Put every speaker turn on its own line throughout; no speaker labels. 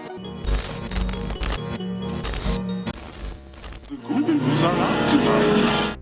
The Googans are out tonight.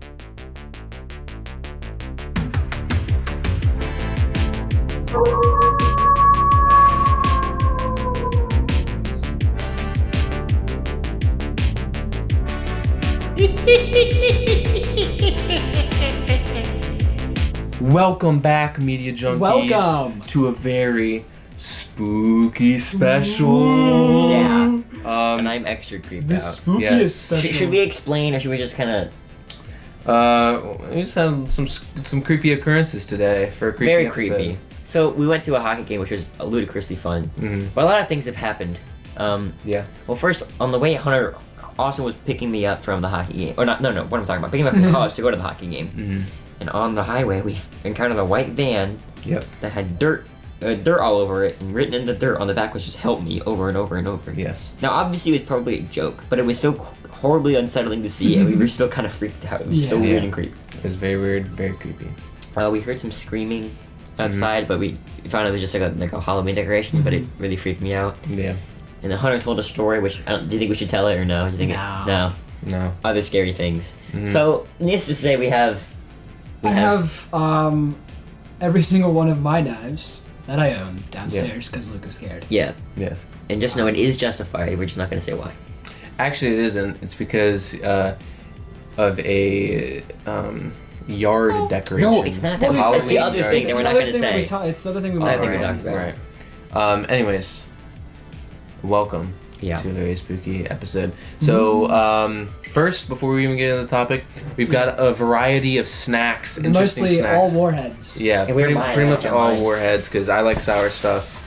Welcome back, Media Junkies,
Welcome
to a very spooky special.
Yeah. And I'm extra creeped
the
out.
spookiest
Yes.
special.
Should we explain, or should we just kind of
We just had some creepy occurrences today for a creepy
very
episode.
creepy? So we went to a hockey game, which was ludicrously fun.
Mhm.
But a lot of things have happened.
Yeah.
Well, first on the way, Hunter Austin was picking me up from the hockey game, or not? No, what am I talking about? Picking me up from college to go to the hockey game.
Mm-hmm.
And on the highway, we encountered a white van
Yep.
that had dirt all over it, and written in the dirt on the back was just "Help me" over and over and over.
Yes.
Now, obviously, it was probably a joke, but it was so horribly unsettling to see, and we were still kind of freaked out. It was so
Yeah.
weird and creepy.
It was very weird, very creepy.
We heard some screaming outside, but we found it was just like a Halloween decoration, but it really freaked me out.
Yeah.
And then Hunter told a story, which do you think we should tell it or no? You think
No.
No.
Other scary things.
Mhm.
So, needless to say,
I have every single one of my knives that I own downstairs because Luke is scared.
yeah,
Yes.
and just know it is justified. We're just not going to say why.
Actually, it isn't. It's because of a yard decoration.
No, it's not that.
Well,
That's the
Halloween
other
yard
thing that we're not going to say.
It's the other thing we
Oh,
might
I think we
talk
talked
about.
about.
Right. Anyways, welcome
Yeah.
to a very spooky episode. So, first, before we even get into the topic, we've got a variety of snacks, interesting
Mostly
snacks.
all warheads.
Yeah,
And we're
pretty
mine,
much
I'm
all
mine.
warheads because I like sour stuff.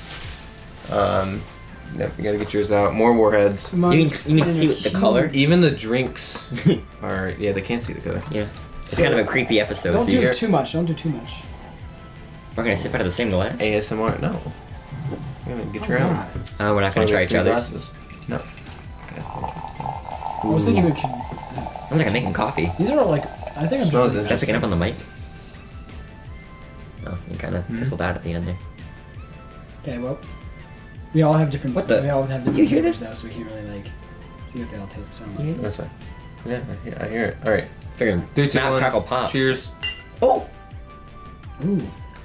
Yep, you gotta get yours out. More warheads.
You can see what the color.
Even the drinks are. Yeah, they can't see the color.
Yeah. It's kind of a creepy episode.
Don't
so you
do
hear-
too much. Don't do too much.
We're going to sip out of the same glass.
ASMR. No. You're gonna get your own.
God.
Oh, we're not going to try each other's.
Glasses. No.
I was thinking we could.
Sounds like I'm making coffee.
These are all like. I think I'm
Smells
just.
Is that picking up on the mic? Oh, you kind of fizzled out at the end there.
Okay, well, we all have different.
What the-
We all have different.
Did you hear this?
flavors, though, so we can't really like see what they all taste. So
You hear
That's
this?
fine. Yeah, I hear it. All right.
Figured
3, 2,
snap,
1.
crackle, pop.
Cheers.
Oh!
Ooh,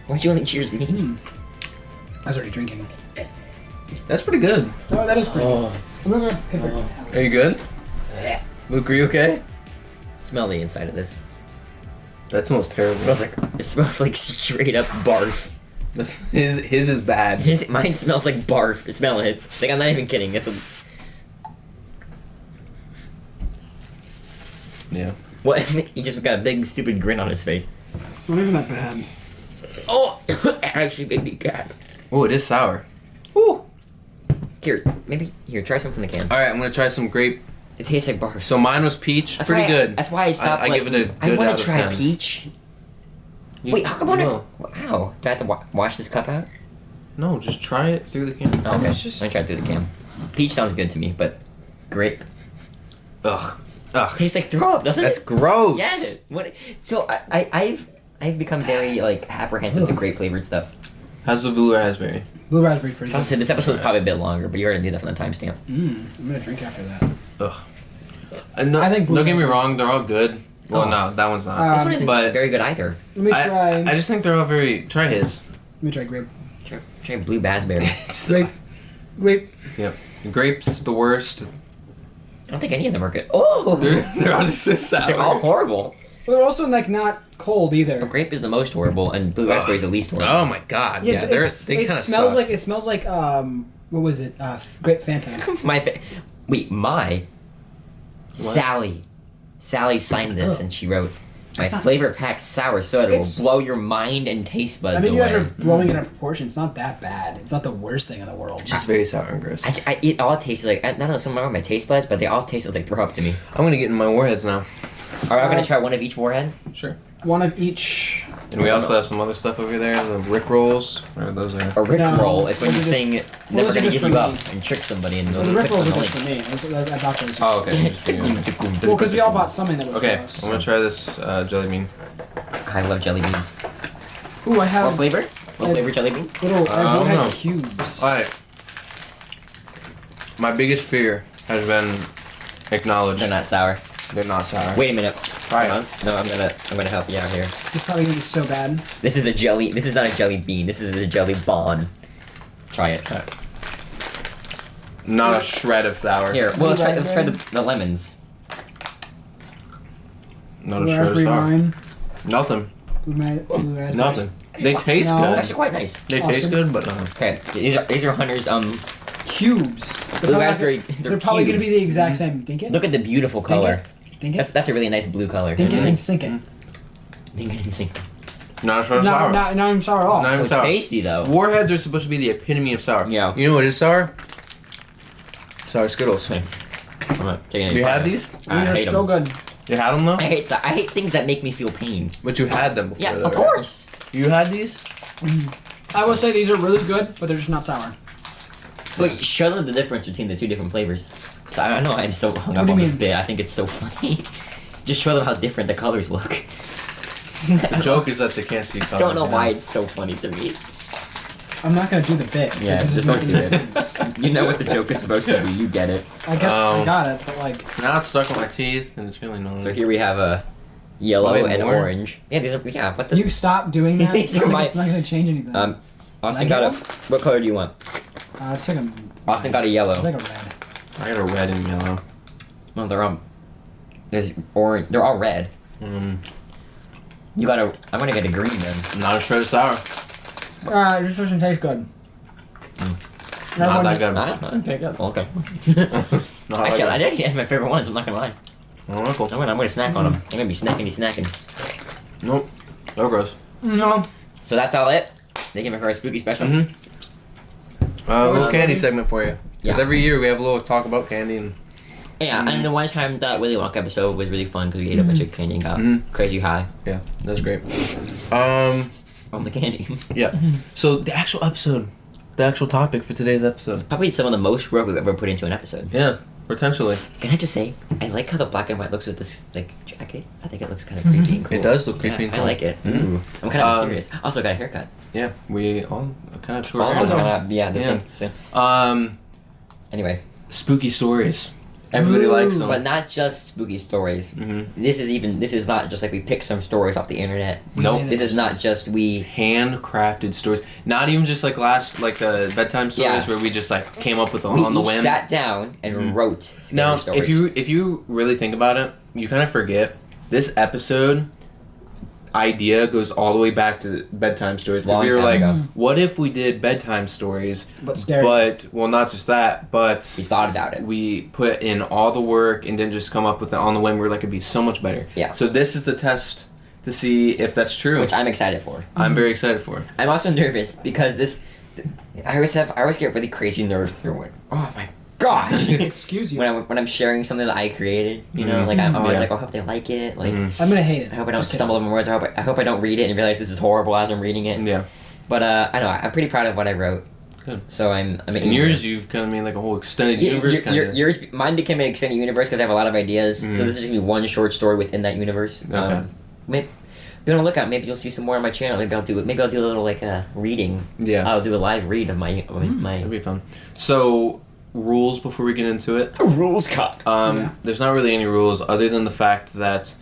Why'd you only cheers me?
I was already drinking.
That's pretty good.
Oh, that is pretty.
Oh.
I'm gonna pick it.
Are you good? Luke, are you okay?
Smell the inside of this.
That smells terrible.
It smells like straight up barf.
That's, his is bad.
Mine smells like barf. Smell it. Like, I'm not even kidding. That's what.
Yeah.
What? He just got a big stupid grin on his face.
It's not even that bad.
Oh! Actually, baby cat.
Oh, it is sour.
Woo! Here, try some from the can.
All right, I'm gonna try some grape.
It tastes like barf.
So mine was peach.
That's
Pretty
why
good.
That's why I stopped.
I
like,
give it a good
I want
out
to
of
try
10.
peach.
You-
Wait, how come I
no.
Wow. Do I have to wash this cup out?
No, just try it through the can.
Oh, okay.
it's just-
I tried through the can. Peach sounds good to me, but grape
Ugh. Ugh.
tastes like throw up, doesn't
That's
it?
gross.
Yeah. What? So I've become very like apprehensive to grape flavored stuff.
How's the blue raspberry?
Blue raspberry pretty
I
good.
said this episode is probably a bit longer, but you're gonna do that from the timestamp.
I'm gonna drink after that.
Ugh. No,
I think blue
don't get me
raspberry-
wrong, they're all good. Well,
Oh.
no, that one's not.
This one isn't
but
very good either.
Let me try.
I just think they're all very. Try his.
Let me try grape.
Try blue raspberry.
Grape. Grape.
Yep. Grapes the worst.
I don't think any of them are good. Oh,
They're all just so sour.
they're all horrible.
But they're also like not cold either.
Grape is the most horrible, and blue raspberry is the least horrible.
Oh my god. Yeah, they kind of
smells
suck.
like it smells like what was it? Grape Fanta.
My Sally signed this
Ugh.
and she wrote, "My
It's not-
flavor packed sour soda will
It's-
blow your mind and taste buds
I mean,
away."
you guys are blowing it out of proportion. It's not that bad. It's not the worst thing in the world.
It's just very sour and gross.
It all tasted like, I don't know, some of my taste buds, but they all tasted like throw up to me.
I'm gonna get in my warheads now.
Alright, I'm gonna try one of each warhead.
Sure.
One of each.
And we also have some other stuff over there, the Rick rolls. Whatever those are.
A Rick
No,
roll. It's when you
those are
sing,
just-
never
those are
gonna
just
give
for
you up
me.
and trick somebody and
Well,
they'll
the Rick
click
rolls
on
are
the
just
link.
for me. I bought those.
Oh, okay. Just for you.
Well, because we all bought something that was
Okay,
for us.
I'm gonna try this jelly bean.
I love jelly beans.
Ooh, I
What
have
flavor? What
I-
flavor jelly bean?
little. I
I don't
have
know.
cubes.
Alright. My biggest fear has been acknowledged.
They're not sour.
They're not sour.
Wait a minute.
Try
Hold
it.
on. No, I'm gonna help you out here.
It's probably gonna be so bad.
This is a jelly. This is not a jelly bean. This is a jelly bon. Try it.
Not a shred of sour.
Here. Well, let's try the lemons.
Not a shred of
Raspberry
sour.
wine.
Nothing.
Blue raspberry.
Nothing. They taste
No.
It's
good.
actually quite nice.
They taste
Awesome.
good, but no.
Okay, these are Hunter's
Cubes.
blue raspberry.
They're probably gonna be
cubes.
the exact same. Dink it.
Look at the beautiful color.
Dink it.
That's a really nice blue color.
Dink it
Mhm.
and sink it.
Dink it and sink.
Not a shred of sour.
Not even sour at all.
Not even
So
sour.
tasty though.
Warheads are supposed to be the epitome of sour.
Yeah.
You know what is sour? Sour Skittles.
Okay. I'm not taking any
You
part
had
of it.
these?
I
These are
hate
so
them.
good.
You had them though?
I hate things that make me feel pain.
But you had them before.
Yeah,
though,
of
right?
course.
You had these?
I will say these are really good, but they're just not sour.
But show them the difference between the two different flavors. So I know I'm so hung
What
up
do you
on this
mean?
bit. I think it's so funny. Just show them how different the colors look.
The joke is that they can't see colors.
I don't know
you
why it's so funny to me.
I'm not gonna do the bit.
Yeah,
It
just
doesn't
don't
make
do
any
it.
sense.
You know what the joke is supposed to be. You get it.
I guess I
Um,
got it, but like,
Now it's stuck in my teeth, and it's really annoying.
So here we have a yellow
Wait,
and
more?
orange. Yeah, these are What the?
you stop doing that.
These are
Like,
my-
it's not gonna change anything.
Austin
Can I
got
get
a. What color do you want?
It's like a.
Austin got a yellow.
It's like a red.
I got a red and yellow.
No, they're all. There's orange. They're all red. You got a. I'm gonna get a green then.
Not a shred of sour.
This doesn't taste good.
Not that good.
Okay, good. Okay.
Not
Actually,
that
I didn't get my favorite ones. I'm not gonna lie.
good. Oh, cool.
I'm gonna snack on them. I'm gonna be snacking.
Nope. They're gross.
No.
So that's all it. They came in for a spooky special.
Mm-hmm. A little candy segment for you. Because
Yeah.
every year we have a little talk about candy and...
Yeah, and the one time that Willy Wonka episode was really fun because we ate a bunch of candy and got crazy high
Yeah, that's great.
on the candy.
Yeah. So the actual episode, the actual topic for today's episode.
Probably some of the most work we've ever put into an episode.
Yeah, potentially.
Can I just say, I like how the black and white looks with this like jacket. I think it looks kind of creepy and cool.
It does look creepy
Yeah,
and
I
cool.
like it.
Mhm.
Ooh. I'm kind of mysterious. Also got a haircut.
Yeah, we all kind of short
Almost
hair.
kind of the same. Anyway,
Spooky stories. Everybody
Ooh.
likes them.
but not just spooky stories.
Mhm.
This is not just like we pick some stories off the internet.
Nope.
This is not just we.
Handcrafted stories. Not even just like the bedtime stories
Yeah.
where we just like came up with them
We
on the
each
whim.
sat down and wrote scary
Now,
stories.
if you really think about it, you kind of forget this episode idea goes all the way back to bedtime stories. 'Cause
Long
we were
time
like,
ago.
what if we did bedtime stories?
But scary.
But well, not just that, but
we thought about it.
we put in all the work and didn't just come up with it on the whim. We're like, it'd be so much better.
Yeah.
So this is the test to see if that's true.
Which I'm excited for.
I'm very excited for.
I'm also nervous because I always get really crazy nerves through it. Oh my gosh!
Excuse you.
when I'm sharing something that I created, you know, like I'm always
Yeah.
like, oh, I hope they like it. Like
Mhm.
I'm gonna hate it.
I hope I don't
Just
stumble over my words. I hope I don't read it and realize this is horrible as I'm reading it.
Yeah.
But I know I'm pretty proud of what I wrote.
Good.
So I'm.
In yours, you've kind of made like a whole extended universe kind of.
Yours, mine became an extended universe because I have a lot of ideas.
Mhm.
So this is gonna be one short story within that universe.
Okay.
Maybe be on the lookout. Maybe you'll see some more on my channel. Maybe I'll do a little like reading.
Yeah.
I'll do a live read of my
That'd be fun. So, rules before we get into it.
rules cut.
Yeah.
There's not really any rules other than the fact that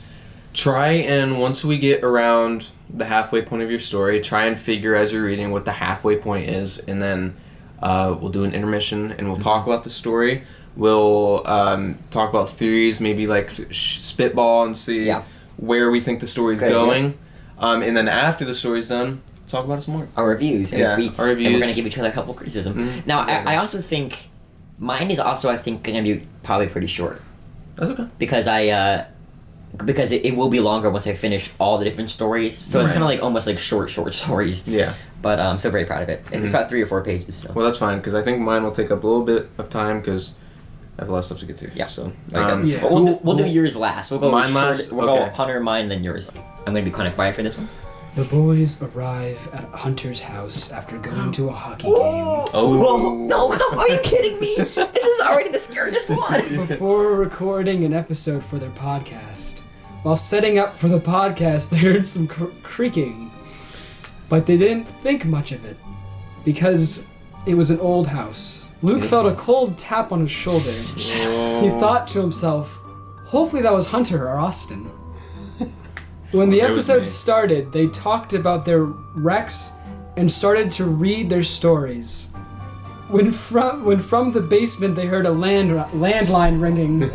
try and once we get around the halfway point of your story, try and figure as you're reading what the halfway point is, and then we'll do an intermission and we'll talk about the story. We'll talk about theories, maybe like spitball and see
Yeah.
where we think the story's
Good idea.
going. And then after the story's done, talk about it some more.
Our reviews. And
Yeah,
our
our
And we're
reviews.
gonna give each other helpful criticism.
Mhm.
Now,
Yeah.
I also think mine is also I think gonna be probably pretty short
That's okay.
because because it will be longer once I finish all the different stories. So it's
Right.
kind of like almost like short stories.
Yeah.
But I'm still very proud of it. And It's
Mhm.
about 3 or 4 pages. So.
Well, that's fine because I think mine will take up a little bit of time because I have a lot of stuff to get to.
Yeah.
So.
Yeah.
But we'll do yours last. We'll go
Mine
short-
last?
We'll
Okay.
go Hunter, mine, then yours. I'm gonna be kind of quiet for this one.
The boys arrive at Hunter's house after going to a hockey game.
Oh.
No! Come! Are you kidding me? This is already the scariest one.
Before recording an episode for their podcast. While setting up for the podcast, they heard some creaking. But they didn't think much of it. Because It was an old house. Luke felt a cold tap on his shoulder. He thought to himself, hopefully that was Hunter or Austin. When the
It was
episode
me.
started, they talked about their wrecks and started to read their stories. When from the basement they heard a landline ringing.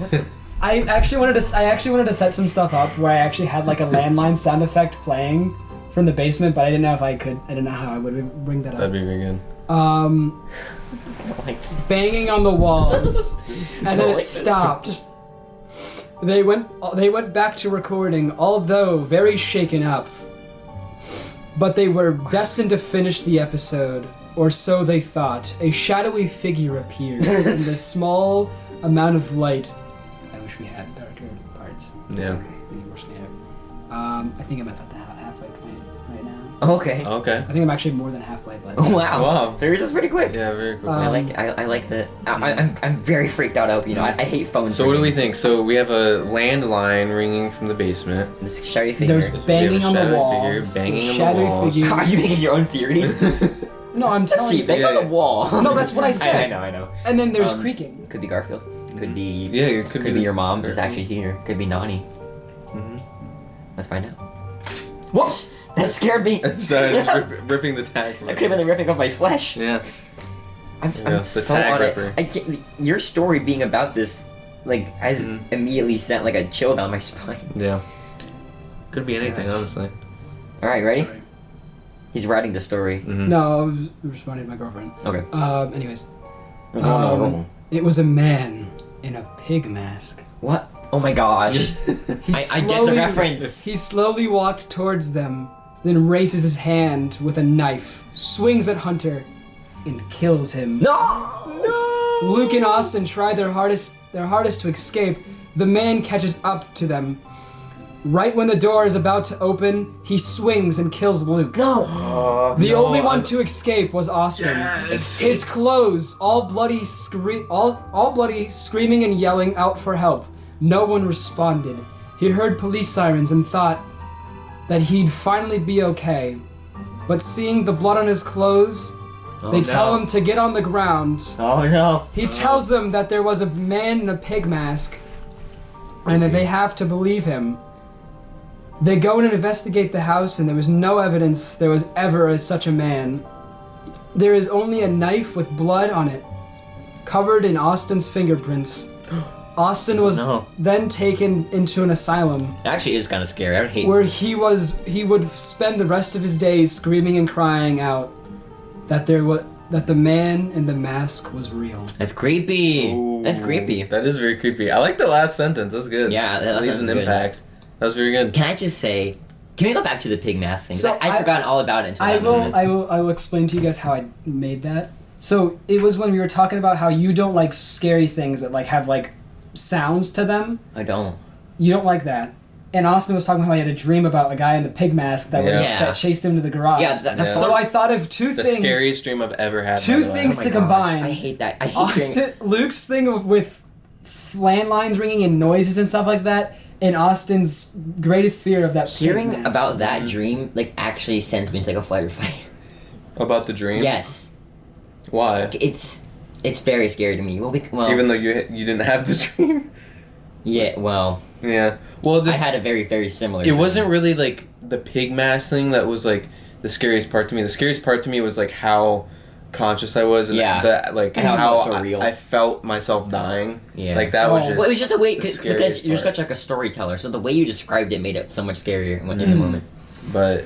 I actually wanted to set some stuff up where I actually had like a landline sound effect playing from the basement, but I didn't know if I could. I didn't know how I would bring that up.
That'd be very good.
Banging on the walls, and then it stopped. They went back to recording, although very shaken up. But they were destined to finish the episode, or so they thought. A shadowy figure appeared in the small amount of light. I wish we had darker parts.
Yeah.
Maybe more standard. I think I'm at the halfway point right now.
Okay.
Okay.
I think I'm actually more than halfway, but
Wow.
Wow.
So yours is pretty quick.
Yeah, very cool.
I like that. I'm very freaked out. I hate phones.
So what do we
ringing.
think? So we have a landline ringing from the basement.
This shadowy figure.
there's
We have
banging
a
on the
shadowy
walls.
figure banging
There's
on the
shadowy
walls.
figure-
Are you making your own theories?
No, I'm
Let's
telling
see.
you.
Bang on
Yeah.
the wall.
No, that's what I said.
I know.
And then there's
Um,
creaking.
Could be Garfield. Could be.
Yeah, it could
Could
be
be your mom is
or-
actually here. Could be Nani.
Mhm.
Let's find out. Whoops! That scared me.
Sorry, just ripping the tag.
I could have been ripping off my flesh.
Yeah.
I'm
the
so
tag
on it.
ripper.
I can't, your story being about this, like, has
Mhm.
immediately sent like a chill down my spine.
Yeah. Could be anything,
Gosh.
honestly.
All right, ready?
Sorry.
He's writing the story.
Mhm.
No, I was responding to my girlfriend.
Okay.
Anyways.
No.
It was a man in a pig mask.
What? Oh my gosh!
He
I get the
slowly-
reference.
He slowly walked towards them, then raises his hand with a knife, swings at Hunter, and kills him.
No!
Luke and Austin try their hardest to escape. The man catches up to them. Right when the door is about to open, he swings and kills Luke.
No!
The only one to escape was Austin.
Yes.
His clothes, all bloody, screaming and yelling out for help. No one responded. He heard police sirens and thought that he'd finally be okay. But seeing the blood on his clothes, they tell him to get on the ground.
Oh no!
He tells them that there was a man in a pig mask, and that they have to believe him. They go in and investigate the house, and there was no evidence there was ever such a man. There is only a knife with blood on it, covered in Austin's fingerprints. Austin was
No.
then taken into an asylum,
It actually is kind of scary. I would hate.
where he would spend the rest of his days screaming and crying out that the man in the mask was real.
That's creepy.
Ooh,
That's creepy.
That is very creepy. I like the last sentence. That's good.
Yeah, that
leaves an
sounds good.
impact. That was very good.
Can I just say? Can we go back to the pig mask thing? 'Cause
So
I'd forgotten all about it until
I
that
will,
moment.
I will explain to you guys how I made that. So it was when we were talking about how you don't like scary things that like have like sounds to them.
I don't.
You don't like that. And Austin was talking about how he had a dream about a guy in the pig mask that,
Yeah.
Yeah.
that chased him to the garage.
Yeah,
Yeah.
So I thought of two
The
things.
scariest dream I've ever had.
Two
by the way.
things
Oh my
to
gosh,
combine.
I hate that. I hate hearing.
Luke's thing with landlines ringing and noises and stuff like that, and Austin's greatest fear of that pig
Hearing
mask.
about that dream like actually sends me to like a flight or fight.
About the dream?
Yes,
Why?
it's very scary to me. Well,
Even though you didn't have the dream?
yeah, well,
Yeah. Well,
I had a very similar.
it
dream.
wasn't really like the pig mask thing that was like the scariest part to me. The scariest part to me was like how conscious I was and
Yeah.
like
And how it
how
felt so real.
I felt myself dying.
Yeah.
Like that was
Oh.
just.
Well, it was just the way
the
because
scariest
you're
part.
such like a storyteller. So the way you described it made it so much scarier in the
Mm.
moment.
But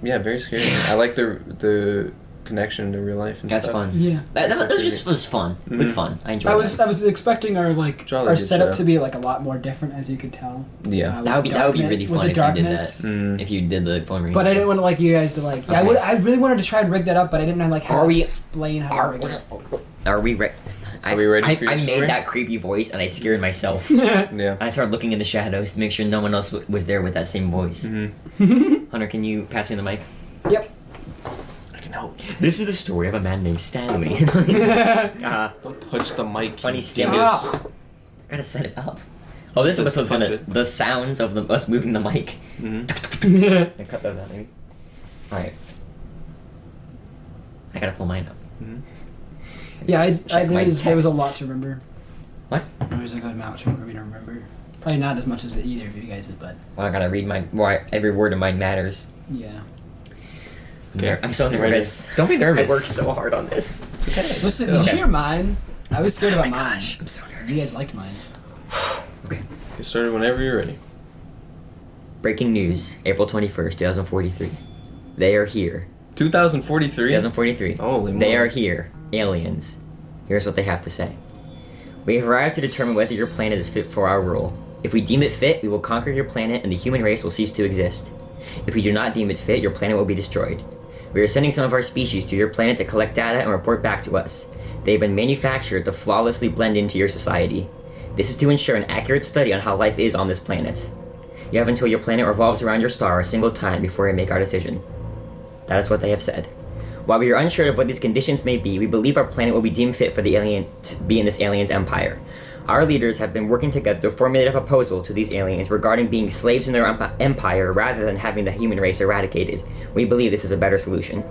yeah, very scary. I like the connection to real life and
That's
stuff.
fun.
Yeah.
That just was fun. Good
Mhm.
fun. I enjoyed
I was
that.
expecting our
Jolly
our
good
setup
show.
to be like a lot more different, as you could tell.
Yeah.
with
That would be
darkness-
really
with
fun
the
if you did
darkness.
that.
Mm.
If you did the phone ring.
But I didn't want to like you guys to like. Yeah,
Okay.
I really wanted to try and rig that up, but I didn't know like how
Are
to
we-
explain how to rig it up.
Are we ready?
Are we ready for your
I made
story?
that creepy voice and I scared myself.
Yeah.
I started looking in the shadows to make sure no one else was there with that same voice.
Mm-hmm.
Hunter, can you pass me the mic?
Yep.
I can help.
This is the story of a man named Stanley.
Don't touch the mic.
Funny
you
Stop.
dingus.
I gotta set it up. Oh, this
Don't
episode's
touch
gonna
it.
the sounds of us moving the mic.
Mhm.
I cut those out, maybe. All right. I gotta pull mine up.
Yeah,
Check my
there was a lot
texts.
to remember.
What?
There was a good amount for me to remember. Probably not as much as either of you guys did, but
Well, I gotta read every word of mine matters.
yeah.
I'm so nervous.
Don't be nervous.
I worked so hard on this.
It's okay.
Listen, did you hear mine? I was scared about mine.
Gosh, I'm so nervous.
You guys liked mine.
Okay.
Get started whenever you're ready.
Breaking news, April 21st, 2043. They are here.
2043?
2043.
Holy
They
moly.
are here. Aliens. Here's what they have to say. We have arrived to determine whether your planet is fit for our rule. If we deem it fit, we will conquer your planet and the human race will cease to exist. If we do not deem it fit, your planet will be destroyed. We are sending some of our species to your planet to collect data and report back to us. They have been manufactured to flawlessly blend into your society. This is to ensure an accurate study on how life is on this planet. You have until your planet revolves around your star a single time before we make our decision. That is what they have said. While we are unsure of what these conditions may be, we believe our planet will be deemed fit for the alien to be in this alien's empire. Our leaders have been working together to formulate a proposal to these aliens regarding being slaves in their empire rather than having the human race eradicated. We believe this is a better solution.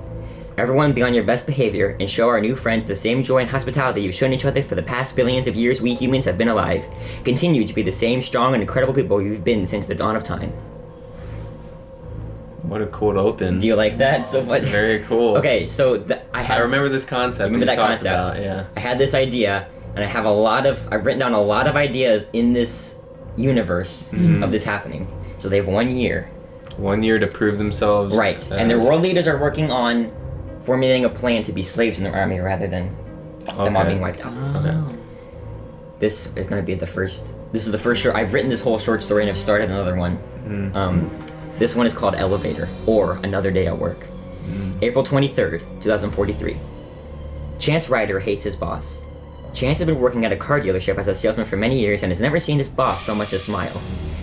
Everyone be on your best behavior and show our new friends the same joy and hospitality you've shown each other for the past billions of years we humans have been alive. Continue to be the same strong and incredible people you've been since the dawn of time.
What a cool open.
Do you like that? So what?
Very cool.
Okay, so
I remember this concept.
Remember
that
that
you talked
concept?
About, yeah.
I had this idea, and I've written down a lot of ideas in this universe of this happening. So they have 1 year.
1 year to prove themselves.
Right, and their world leaders are working on formulating a plan to be slaves in their army rather than them all being wiped out.
Okay.
This is going to be the first. This is the first short. I've written this whole short story and I've started another one. This one is called Elevator, or Another Day at Work. April 23rd, 2043. Chance Ryder hates his boss. Chance has been working at a car dealership as a salesman for many years and has never seen his boss so much as smile.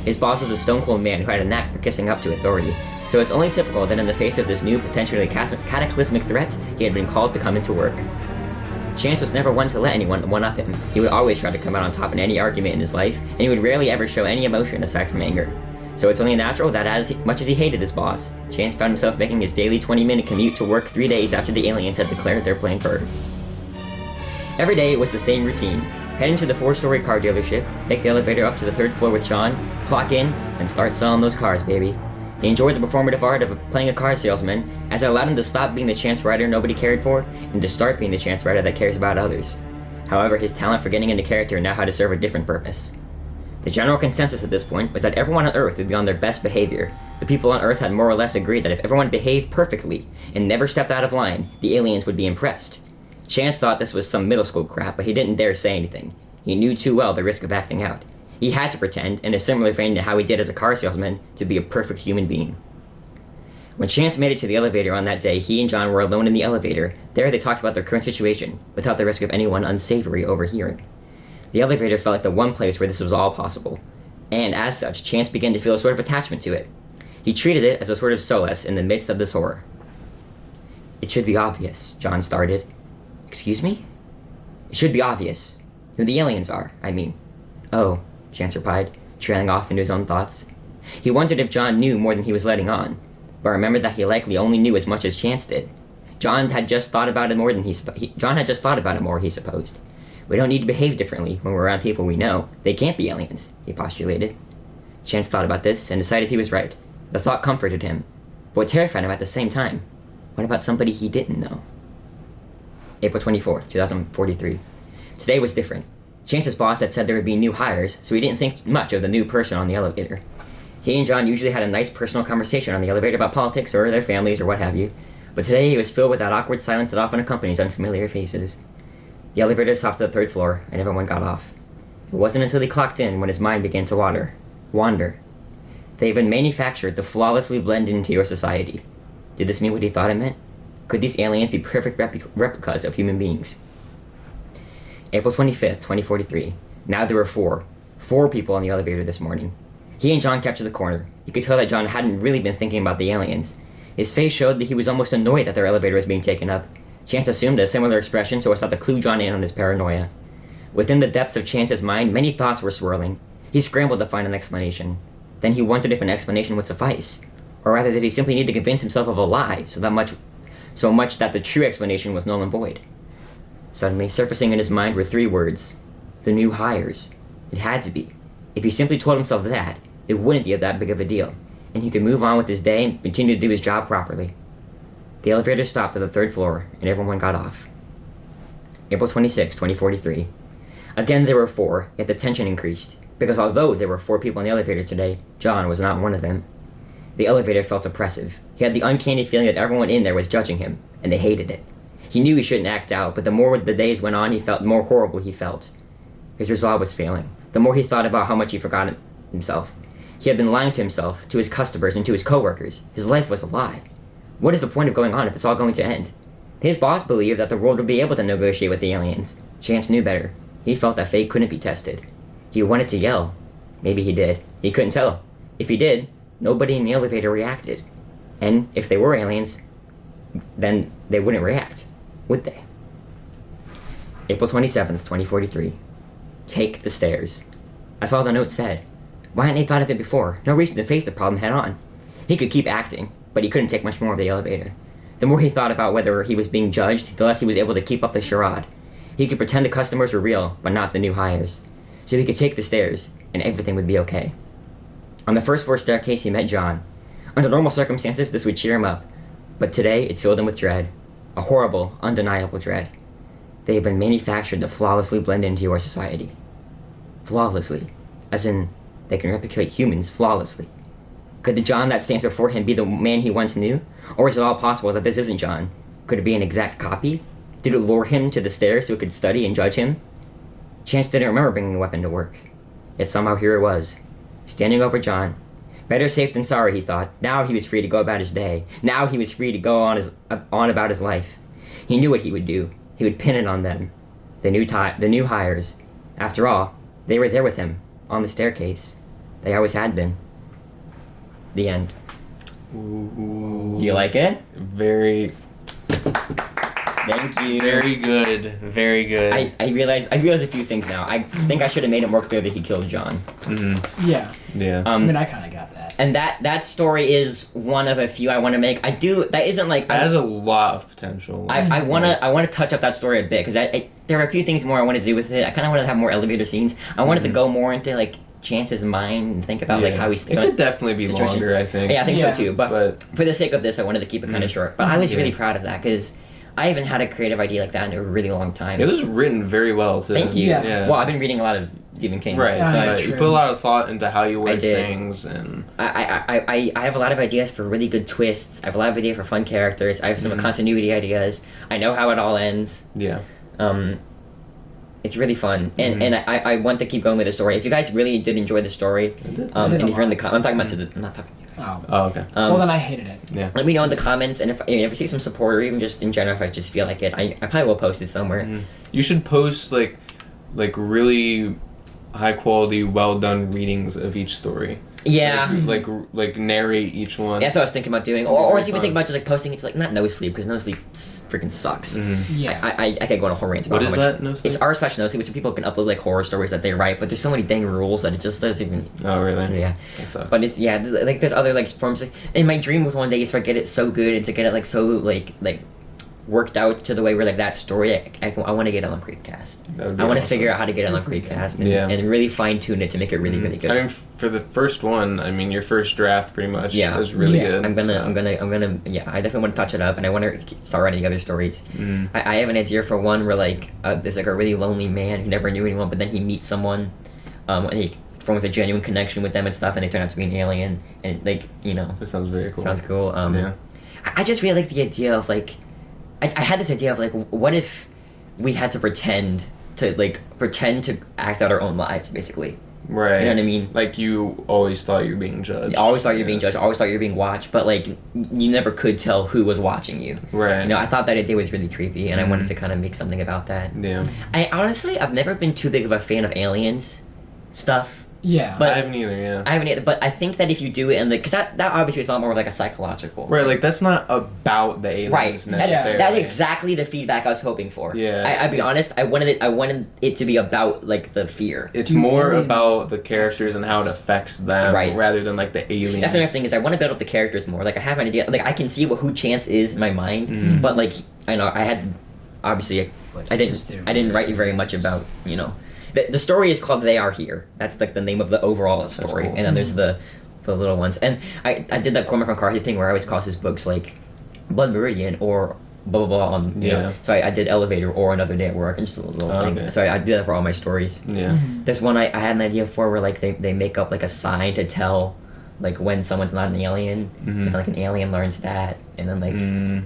His boss was a stone-cold man who had a knack for kissing up to authority, so it's only typical that in the face of this new, potentially cataclysmic threat, he had been called to come into work. Chance was never one to let anyone one-up him. He would always try to come out on top in any argument in his life, and he would rarely ever show any emotion aside from anger. So it's only natural that as much as he hated his boss, Chance found himself making his daily 20-minute commute to work 3 days after the aliens had declared their plan for Earth. Every day it was the same routine. Head into the 4-story car dealership, take the elevator up to the 3rd floor with Sean, clock in, and start selling those cars, baby. He enjoyed the performative art of playing a car salesman, as it allowed him to stop being the chance writer nobody cared for, and to start being the chance writer that cares about others. However, his talent for getting into character now had to serve a different purpose. The general consensus at this point was that everyone on Earth would be on their best behavior. The people on Earth had more or less agreed that if everyone behaved perfectly and never stepped out of line, the aliens would be impressed. Chance thought this was some middle school crap, but he didn't dare say anything. He knew too well the risk of acting out. He had to pretend, in a similar vein to how he did as a car salesman, to be a perfect human being. When Chance made it to the elevator on that day, he and John were alone in the elevator. There they talked about their current situation, without the risk of anyone unsavory overhearing. The elevator felt like the one place where this was all possible, and as such, Chance began to feel a sort of attachment to it. He treated it as a sort of solace in the midst of this horror. It should be obvious, John started. Excuse me? It should be obvious. Who the aliens are, I mean. Oh, Chance replied, trailing off into his own thoughts. He wondered if John knew more than he was letting on, but remembered that he likely only knew as much as Chance did. John had just thought about it more, he supposed. We don't need to behave differently when we're around people we know. They can't be aliens, he postulated. Chance thought about this and decided he was right. The thought comforted him, but terrified him at the same time. What about somebody he didn't know? April 24th, 2043. Today was different. Chance's boss had said there would be new hires, so he didn't think much of the new person on the elevator. He and John usually had a nice personal conversation on the elevator about politics or their families or what have you, but today he was filled with that awkward silence that often accompanies unfamiliar faces. The elevator stopped at the 3rd floor, and everyone got off. It wasn't until he clocked in when his mind began to wander. They had been manufactured to flawlessly blend into your society. Did this mean what he thought it meant? Could these aliens be perfect replicas of human beings? April 25th, 2043. Now there were four people on the elevator this morning. He and John kept to the corner. You could tell that John hadn't really been thinking about the aliens. His face showed that he was almost annoyed that their elevator was being taken up. Chance assumed a similar expression so as not to clue John in on his paranoia. Within the depths of Chance's mind, many thoughts were swirling. He scrambled to find an explanation. Then he wondered if an explanation would suffice. Or rather, did he simply need to convince himself of a lie so so much that the true explanation was null and void. Suddenly, surfacing in his mind were 3 words. The new hires. It had to be. If he simply told himself that, it wouldn't be that big of a deal, and he could move on with his day and continue to do his job properly. The elevator stopped at the 3rd floor, and everyone got off. April 26, 2043. Again, there were 4, yet the tension increased, because although there were 4 people in the elevator today, John was not one of them. The elevator felt oppressive. He had the uncanny feeling that everyone in there was judging him, and they hated it. He knew he shouldn't act out, but the more the days went on, the more horrible he felt. His resolve was failing. The more he thought about how much he forgot himself. He had been lying to himself, to his customers, and to his coworkers. His life was a lie. What is the point of going on if it's all going to end? His boss believed that the world would be able to negotiate with the aliens. Chance knew better. He felt that fate couldn't be tested. He wanted to yell. Maybe he did. He couldn't tell. If he did, nobody in the elevator reacted. And if they were aliens, then they wouldn't react, would they? April 27th, 2043. Take the stairs. That's all the note said. Why hadn't they thought of it before? No reason to face the problem head on. He could keep acting, but he couldn't take much more of the elevator. The more he thought about whether he was being judged, the less he was able to keep up the charade. He could pretend the customers were real, but not the new hires. So he could take the stairs, and everything would be okay. On the 1st floor staircase, he met John. Under normal circumstances, this would cheer him up, but today it filled him with dread. A horrible, undeniable dread. They have been manufactured to flawlessly blend into your society. Flawlessly. As in, they can replicate humans flawlessly. Could the John that stands before him be the man he once knew? Or is it all possible that this isn't John? Could it be an exact copy? Did it lure him to the stairs so it could study and judge him? Chance didn't remember bringing a weapon to work. Yet somehow here it was, standing over John. Better safe than sorry, he thought. Now he was free to go about his day. Now he was free to go on about his life. He knew what he would do. He would pin it on them. The new hires. After all, they were there with him, on the staircase. They always had been. The end.
Ooh.
Do you like it?
Very.
Thank you.
Very good. Very good.
I realized a few things now. I think I should have made it more clear that he killed John.
Mm-hmm.
Yeah.
Yeah.
I mean, I kind of got that.
And that story is one of a few I want to make. That isn't like...
That has a lot of potential.
I want to touch up that story a bit, because there are a few things more I want to do with it. I kind of wanted to have more elevator scenes. I wanted to go more into, like, Chance's mind and think about, like, how he's...
It could definitely be longer, I think.
Yeah, I think
Yeah.
so, too. But for the sake of this, I wanted to keep it kind of short. But I was really proud of that, because I haven't had a creative idea like that in a really long time.
It was written very well, too.
Thank you.
Yeah.
Well, I've been reading a lot of Stephen King.
Right,
Yeah,
so you
true.
put a lot of thought into how you word
did.
things, and
I have a lot of ideas for really good twists. I have a lot of ideas for fun characters. I have some continuity ideas. I know how it all ends.
yeah.
It's really fun, and I want to keep going with the story. If you guys really did enjoy the story,
did.
and
I did a
if you're in the
lot.
I'm talking about I'm not talking to you guys.
Oh.
Oh, okay.
Well, then I hated it.
Yeah.
Let me know in the comments, and if you see some support, or even just in general, if I just feel like it, I probably will post it somewhere.
You should post like really high quality, well done readings of each story.
Yeah.
Like narrate each one.
That's what I was thinking about doing, or
Very
even
fun.
think about just like posting it to like not No Sleep, because No Sleep freaking sucks.
Yeah.
I could go on a whole rant about
What is
how much
that? No Sleep?
It's r/No Sleep, which people can upload like horror stories that they write, but there's so many dang rules that it just doesn't even.
Oh, really?
Yeah.
That sucks.
But it's like there's other like forms. Like, and my dream with one day is to get it so good and to get it like so like worked out to the way where like that story I want to get it on Creepcast.
That would be
I want to
awesome.
figure out how to get it on Creepcast and,
Yeah.
and really fine tune it to make it really really good.
I mean, for the first one, I mean, your first draft pretty much
Yeah.
was really
Yeah.
good.
I'm gonna
so.
yeah, I definitely want to touch it up, and I want to start writing other stories. I have an idea for one where like there's like a really lonely man who never knew anyone, but then he meets someone, and he forms a genuine connection with them and stuff, and they turn out to be an alien, and like
That sounds very cool.
sounds cool.
Yeah.
I just really like the idea of like, I had this idea of like, what if we had to pretend to act out our own lives, basically.
Right.
You know what I mean?
Like you always thought you were being judged.
I always thought you were being judged. I always thought you were being watched, but like you never could tell who was watching you.
Right.
You know, I thought that idea was really creepy, and I wanted to kind of make something about that.
Yeah.
I've never been too big of a fan of aliens stuff.
Yeah.
But
I haven't either. Yeah.
I haven't either, but I think that if you do it in the, because that obviously is a lot more like a psychological.
Right,
thing.
like that's not about the aliens
Right.
necessarily.
That's exactly the feedback I was hoping for.
Yeah,
I'll be
it's-
honest. I wanted it to be about like the fear.
It's
Do
more
aliens-
about the characters and how it affects them,
Right.
rather than like the aliens.
That's another thing is I want to build up the characters more. Like I have an idea. Like I can see who Chance is in my mind,
Mhm.
but like I know I had to, obviously I didn't write very much about the story is called They Are Here. That's like the name of the overall story,
cool.
and then there's the little ones. And I did that Cormac McCarthy thing where I always calls his books like Blood Meridian or blah blah blah on you know.
Yeah.
So I did Elevator or Another Day at Work and just a little thing.
Okay.
So I did that for all my stories.
Yeah.
There's one I had an idea for where like they make up like a sign to tell like when someone's not an alien,
Mhm.
and like an alien learns that, and then like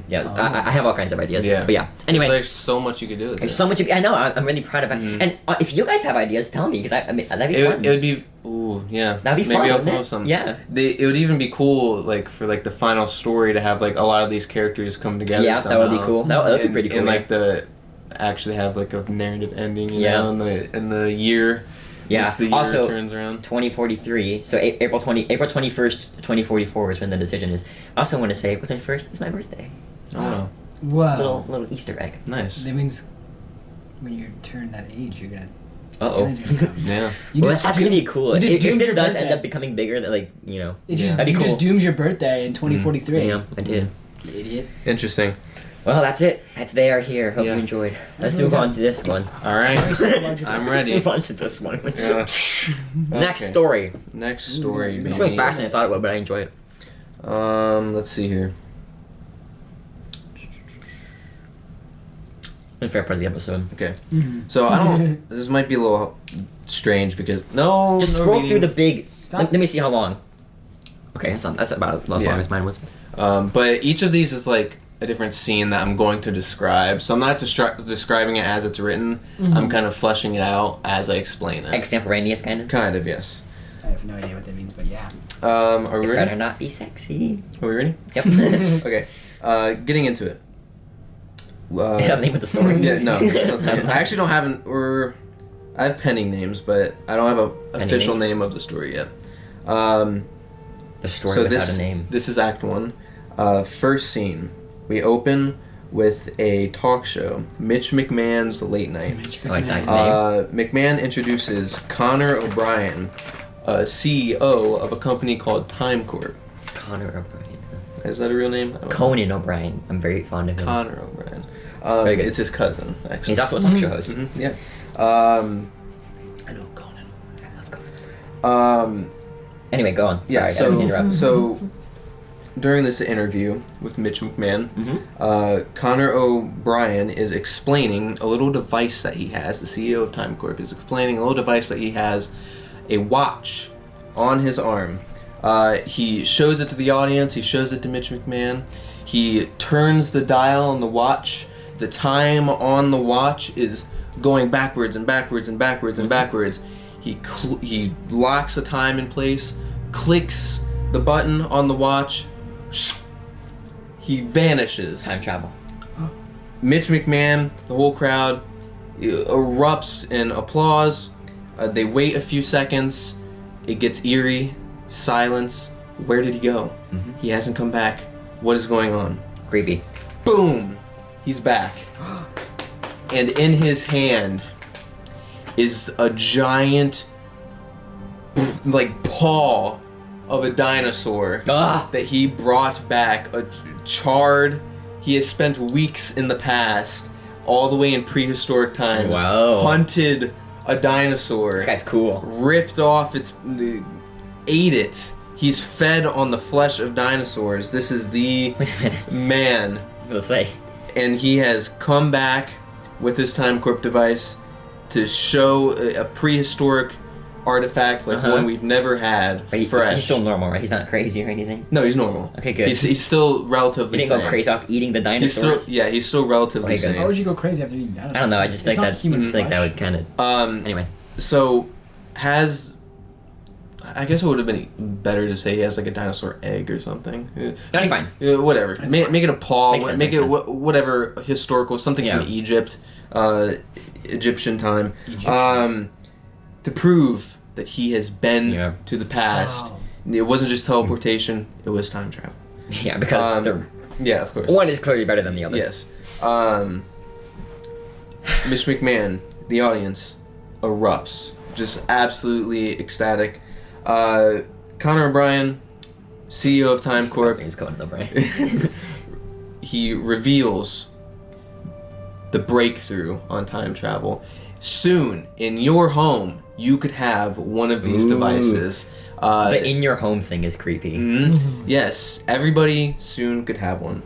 yeah,
Oh.
I have all kinds of ideas.
Yeah.
But yeah, anyway,
There's so much you could do with
there's
it.
so much. I know. I'm really proud of it.
Mhm.
And if you guys have ideas, tell me because I mean that'd be
It,
fun.
it would be, ooh, yeah.
That'd be
Maybe
fun,
I'll
wouldn't
come
it?
up with some.
Yeah.
It would even be cool, like for like the final story, to have like a lot of these characters come together.
Yeah, that would be
somehow.
cool. That would be
And-
pretty cool,
And
yeah.
like the actually have like a narrative ending, you
Yeah.
know, in the year.
Yeah.
Once the year
Also,
turns around.
2043. So April 21st, 2044 is when the decision is. I also want to say April 21st is my birthday.
Oh, wow.
Wow.
Little Easter egg.
Nice.
That means when you turn that age, you're gonna.
Uh-oh.
energy's gonna come.
Yeah.
You
Well,
just
that's
doom-
gonna be cool.
you just
If
doomed
this
your
does end
birthday.
up becoming bigger, that like
It just,
that'd be
you
cool.
just doomed your birthday in 2043.
Damn, I did.
You idiot.
Interesting.
Well, that's it. That's They Are Here. Hope
Yeah.
you enjoyed. Let's
Really
move
good.
on to this one.
All right.
Very psychological.
I'm
Let's
ready.
move on to this one.
Yeah.
Next
Okay.
story.
Next story,
Ooh,
baby.
It's going faster than I thought it would, but I enjoy it.
Let's see here.
My favorite part of the episode.
Okay.
Mhm.
So I don't. This might be a little strange because no.
Just
no
scroll
reading.
through the big.
Stop.
Let me see how long. Okay, that's about as long
Yeah.
as mine was.
But each of these is like a different scene that I'm going to describe. So I'm not describing it as it's written.
Mhm.
I'm kind of fleshing it out as I explain it.
Extemporaneous, kind of.
Kind of, yes.
I have no idea what that means, but yeah.
Are we
It
ready?
better not be sexy.
Are we ready?
Yep.
Okay. Getting into it.
Is that the name of the story?
Yeah, no. That's not the name. I actually don't have I have penning names, but I don't have a
Penning
official
names?
name of the story yet.
The story
So
without
this
a name.
this is Act 1. First scene. We open with a talk show, Mitch McMahon's Late Night.
I like that.
McMahon introduces Connor O'Brien, CEO of a company called Time Corp.
Connor O'Brien.
Is that a real name? I don't know.
Conan O'Brien. I'm very fond of him.
Connor O'Brien.
Very good.
It's his cousin, actually.
He's also a talk show host.
Mhm, yeah. I know Conan.
I love Conan. Anyway, go on.
Yeah.
Sorry, I didn't interrupt.
So during this interview with Mitch McMahon, Connor O'Brien is explaining a little device that he has. The CEO of Time Corp is explaining a little device that he has, a watch on his arm. He shows it to the audience. He shows it to Mitch McMahon. He turns the dial on the watch. The time on the watch is going backwards and backwards and backwards and backwards. He locks the time in place, clicks the button on the watch. He vanishes.
Time travel.
Mitch McMahon, the whole crowd erupts in applause. They wait a few seconds. It gets eerie. Silence. Where did he go? He hasn't come back. What is going on?
Creepy.
Boom! He's back. And in his hand is a giant, like, paw of a dinosaur
Ah!
that he brought back. A charred. He has spent weeks in the past, all the way in prehistoric times,
Wow.
hunted a dinosaur,
This guy's cool.
ripped off ate it. He's fed on the flesh of dinosaurs. This is the
Wait a minute.
man.
We'll say.
And he has come back with his Time Corp device to show a prehistoric artifact like
Uh-huh.
one we've never had,
But
fresh.
he's still normal, right? He's not crazy or anything.
No, he's normal.
Okay, good.
He's still
He
relatively
didn't
sane.
go crazy off eating the
He's still,
dinosaurs.
yeah, he's still relatively
Okay, good.
Why
sane.
would you go crazy after eating dinosaurs?
I don't know. I just feel
It's
like
not
that.
human
I feel like that
flesh.
would kind of. Anyway.
So, I guess it would have been better to say he has like a dinosaur egg or something.
That'd be fine.
Whatever. Make it a paw.
Makes sense,
make
makes
it
sense.
whatever historical, something
Yeah.
from Egypt, Egyptian time.
Egyptian.
To prove that he has been
Yeah.
to the past.
Wow.
It wasn't just teleportation; it was time travel.
Yeah, because
Yeah, of course.
one is clearly better than the other.
Yes. Mitch McMahon, the audience, erupts. Just absolutely ecstatic. Connor O'Brien, CEO of Time Corp,
He's going to the brain.
he reveals the breakthrough on time travel. Soon, in your home, you could have one of these
Ooh.
devices.
The in your home thing is creepy.
Yes, everybody soon could have one.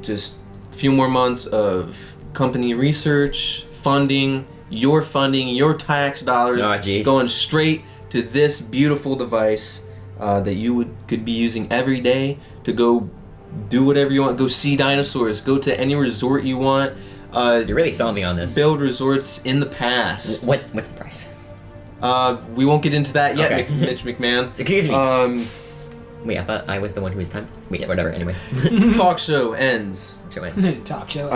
Just a few more months of company research, funding, your tax dollars
Oh, geez.
going straight to this beautiful device that you could be using every day to go do whatever you want. Go see dinosaurs. Go to any resort you want.
You're really selling me on this.
Build resorts in the past.
What's the price?
We won't get into that yet,
Okay.
Mitch McMahon.
Excuse me.
Wait,
I thought I was the one who was time. Wait, whatever. Anyway.
talk show ends.
Talk show.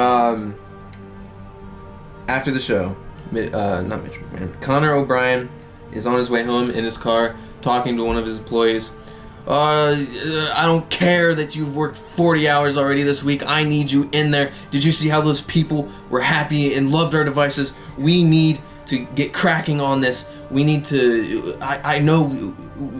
After the show, not Mitch McMahon, Connor O'Brien is on his way home in his car talking to one of his employees. I don't care that you've worked 40 hours already this week. I need you in there. Did you see how those people were happy and loved our devices? We need to get cracking on this. We need to... I know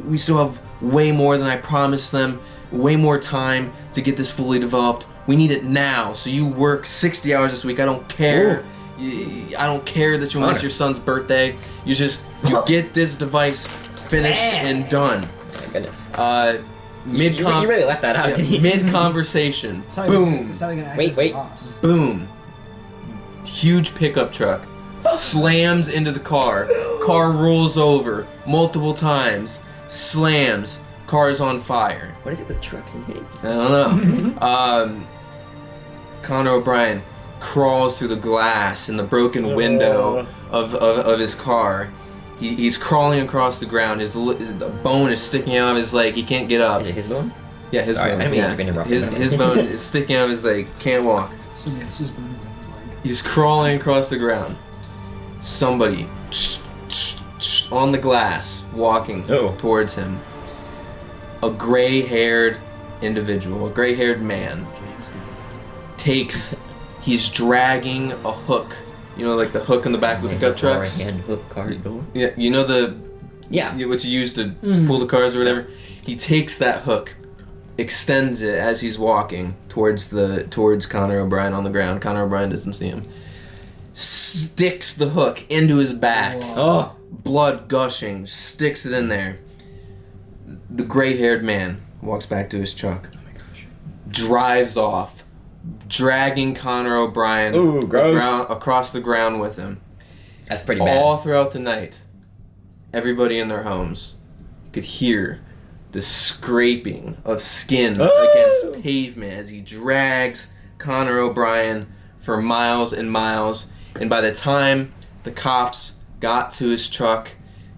we still have way more than I promised them. Way more time to get this fully developed. We need it now. So you work 60 hours this week. I don't care. I don't care that you miss your son's birthday. You get this device finished and done.
My goodness.
You
really let that out.
Mid conversation. Boom.
Wait.
Boom. Huge pickup truck slams into the car. Car rolls over multiple times. Slams. Car's on fire.
What is it with trucks and hitting?
I don't know. Connor O'Brien crawls through the glass in the broken window of his car. He's crawling across the ground. The bone is sticking out of his leg. He can't get up.
Is it his bone?
Yeah, his
Sorry,
bone.
I didn't mean to be interrupted.
His bone is sticking out of his leg. Can't walk. He's crawling across the ground. Somebody on the glass walking towards him. A gray-haired individual, a gray-haired man, he's dragging a hook. You know, like the hook in the back of the pickup trucks?
Hand hook car door.
Yeah, you know what you use to pull the cars or whatever? He takes that hook, extends it as he's walking towards Connor O'Brien on the ground. Connor O'Brien doesn't see him. Sticks the hook into his back.
Oh.
Blood gushing, sticks it in there. The gray-haired man walks back to his truck. Oh my gosh. Drives off, dragging Connor O'Brien across the ground with him.
That's pretty bad.
All throughout the night, everybody in their homes could hear the scraping of skin against pavement as he drags Connor O'Brien for miles and miles. And by the time the cops got to his truck,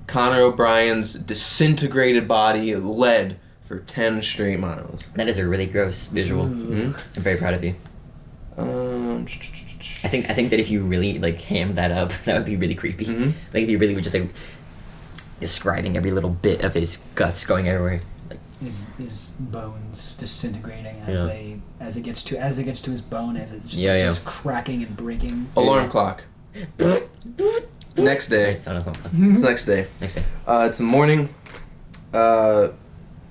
Connor O'Brien's disintegrated body led for 10 straight miles.
That is a really gross visual. I'm very proud of you. I think that if you really hammed that up, that would be really creepy. Like if you really were just describing every little bit of his guts going everywhere.
His bones disintegrating as it gets to his bone, as it just starts cracking and breaking.
Alarm clock. Next day. It's next day. It's the morning.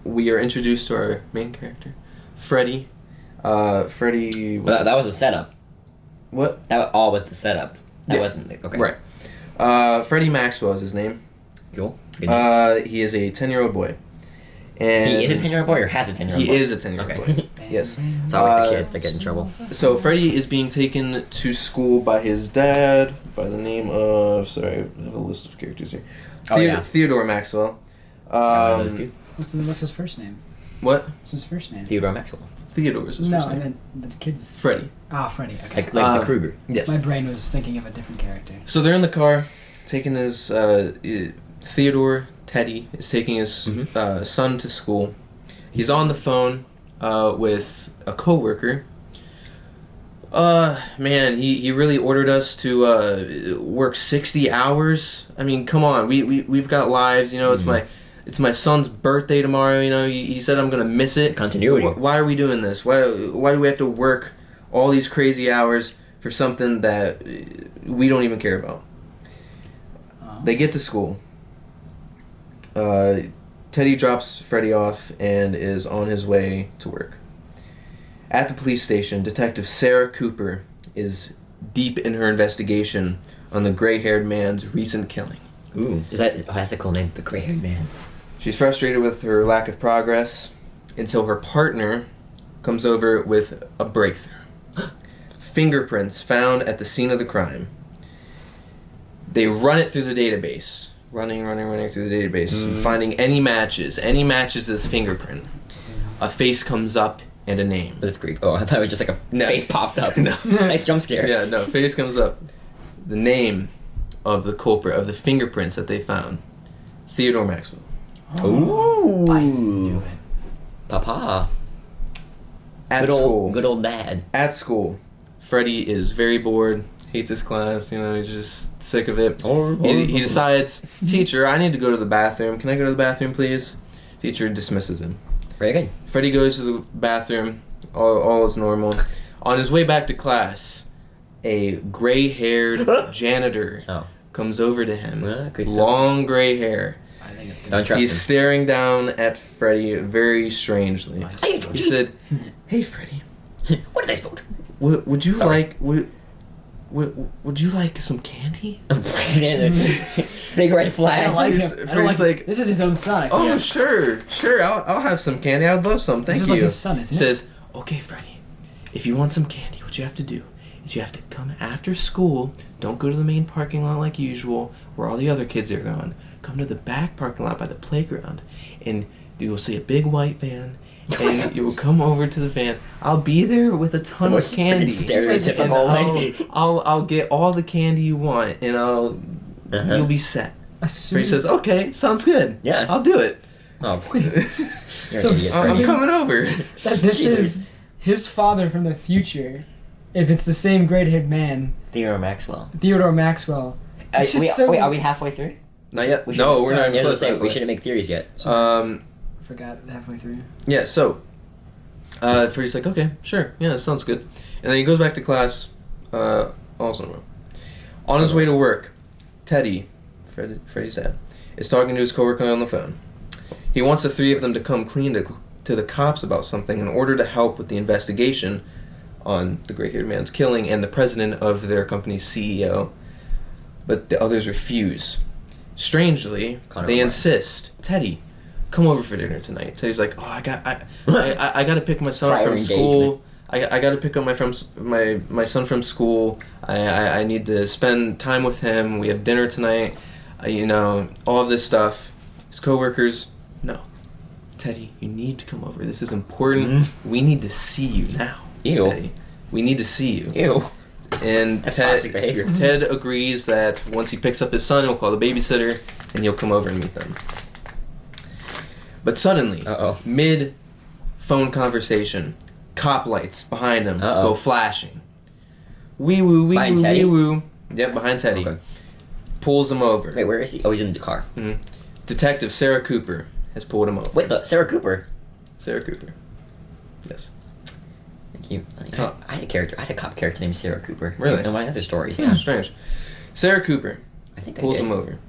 We are introduced to our main character, Freddy. Freddy.
That was a setup.
What?
That all was the setup. That wasn't okay.
Right. Freddie Maxwell is his name.
Cool.
He is a 10-year-old boy. And
he is a 10-year-old boy or has a 10-year-old boy?
He is a 10-year-old boy. Yes.
It's always the kids that get in trouble.
So Freddie is being taken to school by his dad by the name of... Sorry, I have a list of characters here. Theodore Maxwell.
What's his first name?
What?
What's his first name?
Theodore Maxwell.
Theodore is his first name.
No, I meant the kid's...
Freddie.
Ah, Freddie, okay.
Like the Kruger.
Yes.
My brain was thinking of a different character.
So they're in the car, taking his... Theodore, Teddy, is taking his son to school. He's on the phone with a coworker. Man, he really ordered us to work 60 hours. I mean, come on, we've got lives. You know, it's my son's birthday tomorrow. You know, he said I'm gonna miss it.
Continuity.
Why are we doing this? Why do we have to work all these crazy hours for something that we don't even care about? They get to school. Teddy drops Freddy off and is on his way to work. At the police station, Detective Sarah Cooper is deep in her investigation on the gray-haired man's recent killing.
Ooh, that's a cool name, the gray-haired man.
She's frustrated with her lack of progress until her partner comes over with a breakthrough. Fingerprints found at the scene of the crime. They run it through the database. Running through the database, finding any matches to this fingerprint. A face comes up and a name.
That's creepy. Oh, I thought it was just like a face popped up.
No.
Nice jump scare.
Yeah, no, face comes up. The name of the culprit, of the fingerprints that they found. Theodore Maxwell.
Ooh.
I knew it.
Papa.
At school.
Good old dad.
At school, Freddy is very bored, hates his class, you know, he's just sick of it. He decides, teacher, I need to go to the bathroom. Can I go to the bathroom, please? Teacher dismisses him.
Very good.
Freddy goes to the bathroom, all is normal. On his way back to class, a gray-haired janitor comes over to him. Long gray hair.
I think it's
Don't trust
He's
him.
staring down at Freddy very strangely. He said, "Hey, Freddy,
What did I spoke?
would you
Sorry.
like would you like some candy?"
Big red
I
flag.
don't like him.
Freddy's-
I don't
Freddy's like,
this is his own son. I
"Oh,
can't-
sure, I'll have some candy. I'd love some. Thank
This is
you."
like his son,
He
isn't it?
says, "Okay, Freddy, if you want some candy, what you have to do is you have to come after school. Don't go to the main parking lot like usual, where all the other kids are going. Come to the back parking lot by the playground, and you will see a big white van." And you will come over to the van. I'll be there with a ton of
Most
candy.
stereotypical way.
I'll get all the candy you want, and you'll be set. Freddy says, "Okay, sounds good.
Yeah.
I'll do it.
Oh boy.
So
You're an idiot,
I'm
Freddy.
coming over."
That this
Jesus.
is his father from the future. If it's the same gray-haired man,
Theodore Maxwell.
Theodore Maxwell. It's just
Wait,
so-
are we halfway through?
Not yet.
We
No, we're not
Yeah,
even
let's
close.
say we
halfway.
shouldn't make theories yet.
I forgot halfway through.
Yeah, so Freddy's like, "Okay, sure, yeah, that sounds good," and then he goes back to class. Also, on his way to work, Teddy, Freddy's dad, is talking to his coworker on the phone. He wants the three of them to come clean to the cops about something in order to help with the investigation on the gray-haired man's killing and the president of their company's CEO. But the others refuse. Strangely,
Connor
they
O'Brien.
insist, "Teddy, come over for dinner tonight." Teddy's like, "Oh, I got to pick my son up
Prior
from school. I got to pick up my son from school. I need to spend time with him. We have dinner tonight. You know, all of this stuff." His coworkers, "No, Teddy, you need to come over. This is important. We need to see you now.
Ew.
Teddy. We need to see you."
Ew.
And
That's toxic behavior.
Ted agrees that once he picks up his son, he'll call the babysitter and he'll come over and meet them. But suddenly, mid-phone conversation, cop lights behind him go flashing. Wee woo, wee
Behind
woo,
Teddy?
wee woo. Yep, behind Teddy.
Okay.
Pulls him over.
Wait, where is he? Oh, he's in the car.
Detective Sarah Cooper has pulled him over.
Wait, Sarah Cooper.
Sarah Cooper. Yes.
Thank you. I had a cop character named Sarah Cooper.
Really?
In my other stories,
Yeah,
yeah.
strange. Sarah Cooper
I think
pulls
I did.
him over.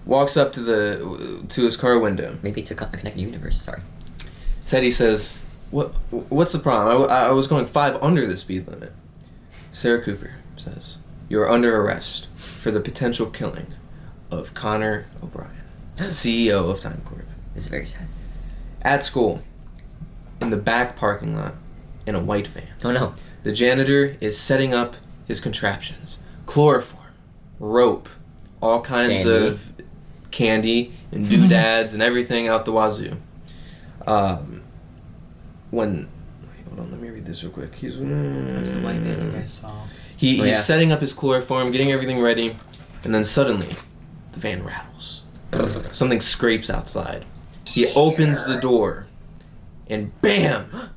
Walks up to his car window.
Maybe it's a connected universe. Sorry.
Teddy says, What's the problem? I was going 5 under the speed limit." Sarah Cooper says, "You are under arrest for the potential killing of Connor O'Brien, CEO of Time Corp."
This is very sad.
At school, in the back parking lot, in a white van,
Oh no.
the janitor is setting up his contraptions. Chloroform, rope, all kinds
Candy.
of candy and doodads and everything out the wazoo. Wait, hold on, let me read this real quick.
That's the white man you guys saw.
He's setting up his chloroform, getting everything ready, and then suddenly, the van rattles. Something scrapes outside. He opens the door, and BAM!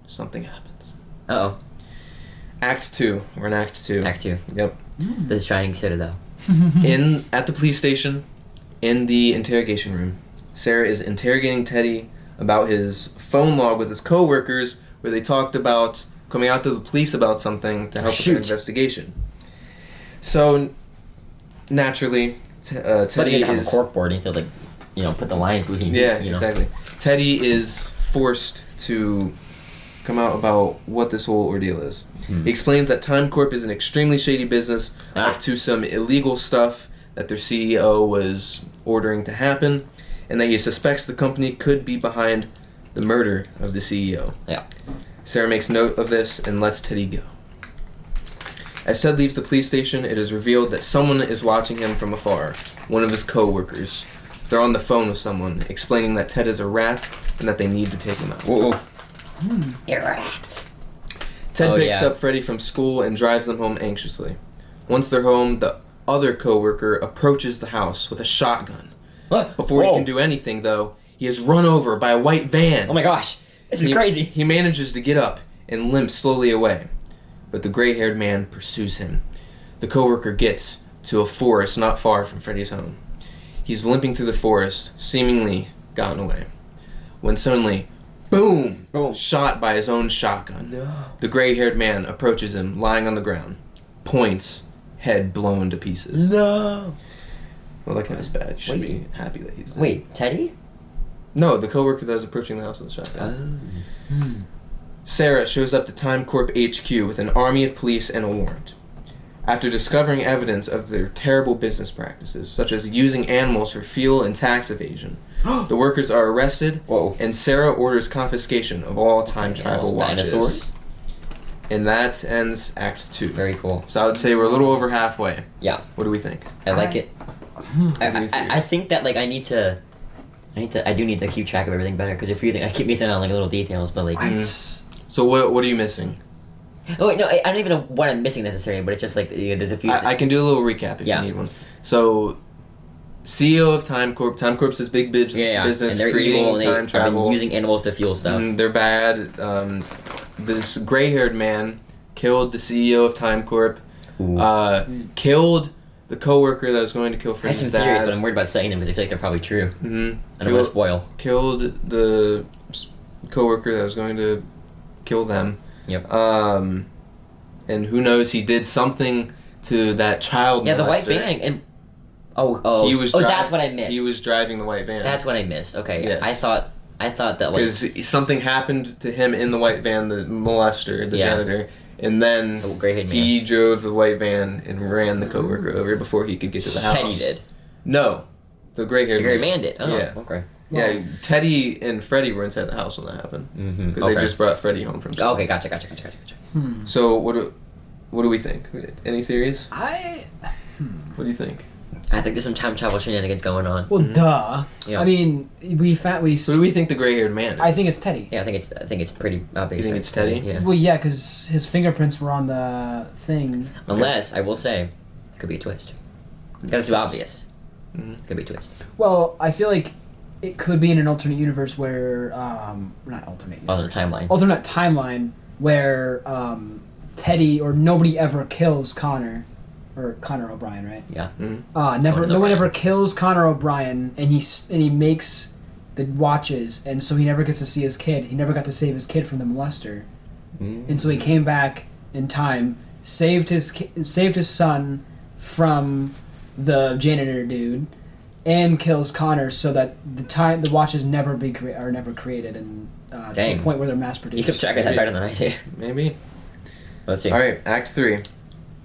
Something happens.
Uh-oh.
Act 2. We're in Act 2.
Act 2.
Yep.
The Shining Citadel.
At the police station, in the interrogation room, Sarah is interrogating Teddy about his phone log with his coworkers, where they talked about coming out to the police about something to help with their investigation. So, naturally,
But
Teddy
you have a
is...
corkboard. You have to, like, put the lines where he
Yeah,
you know.
exactly. Teddy is forced to come out about what this whole ordeal is. He explains that Time Corp is an extremely shady business up to some illegal stuff that their CEO was ordering to happen, and that he suspects the company could be behind the murder of the CEO.
Yeah.
Sarah makes note of this and lets Teddy go. As Ted leaves the police station, it is revealed that someone is watching him from afar, one of his co-workers. They're on the phone with someone, explaining that Ted is a rat and that they need to take him out.
Whoa. You're a rat.
Ted picks up Freddy from school and drives them home anxiously. Once they're home, the other co-worker approaches the house with a shotgun.
What?
Before he can do anything, though, he is run over by a white van.
Oh my gosh. This is crazy.
He manages to get up and limp slowly away, but the gray-haired man pursues him. The co-worker gets to a forest not far from Freddy's home. He's limping through the forest, seemingly gotten away, when suddenly, boom! Shot by his own shotgun. No. The gray-haired man approaches him, lying on the ground, points, head blown to pieces.
No!
Well, that kind of bad. You should be happy that he's dead.
Wait, Teddy?
No, the co-worker that was approaching the house with the shotgun. Sarah shows up to Time Corp HQ with an army of police and a warrant. After discovering evidence of their terrible business practices, such as using animals for fuel and tax evasion, the workers are arrested, and Sarah orders confiscation of all time travel watches. Dinosaurs? And that ends Act 2.
Very cool.
So I would say we're a little over halfway.
Yeah.
What do we think?
I like it. I think that, like, I do need to keep track of everything better, because if you think I keep missing out on, like, little details, but, like...
So what are you missing?
Oh wait, no, I don't even know what I'm missing necessarily, but it's just like there's a few.
I can do a little recap if you need one. So, CEO of Time Corp. Time Corp's this big business
and they're
creating
evil, and
time travel,
using animals to fuel stuff.
They're bad. This gray-haired man killed the CEO of Time Corp. Killed the coworker that was going to kill Freddy's
I have some theories,
dad.
but I'm worried about saying them because I feel like they're probably true.
Mm-hmm.
I don't want to spoil.
Killed the coworker that was going to kill them.
Yep.
And who knows? He did something to that child.
Yeah, the white
molester.
van and
He was
that's what I missed.
He was driving the white van.
That's what I missed. Okay.
Yes.
I thought that like
because something happened to him in the white van, the molester, the janitor, and then he drove the white van and ran the coworker over before he could get to the house.
Teddy did.
No, the gray-haired
man did. Oh, yeah. Okay.
Yeah, Teddy and Freddy were inside the house when that happened because they just brought Freddy home from school.
Okay, gotcha.
So what do we think? Any theories? What do you think?
I think there's some time travel shenanigans going on.
Well, duh.
Yeah.
I mean,
Who do we think the gray-haired man is?
I think it's Teddy.
Yeah, I think it's pretty obvious.
You think it's Teddy?
Yeah.
Well, yeah, because his fingerprints were on the thing.
Unless I will say, it could be a twist. That's too obvious. Could be a twist.
Well, I feel like it could be in an alternate universe where not alternate universe. Alternate timeline where Teddy or nobody ever kills Connor. Or Connor O'Brien, right?
Yeah.
No one ever kills Connor O'Brien, and he makes the watches, and so he never gets to see his kid. He never got to save his kid from the molester, and so he came back in time, saved his son from the janitor dude, and kills Connor, so that the watches never created, and to the point where they're mass produced.
You kept track of that better than I did.
Maybe.
Let's see.
All right, Act 3.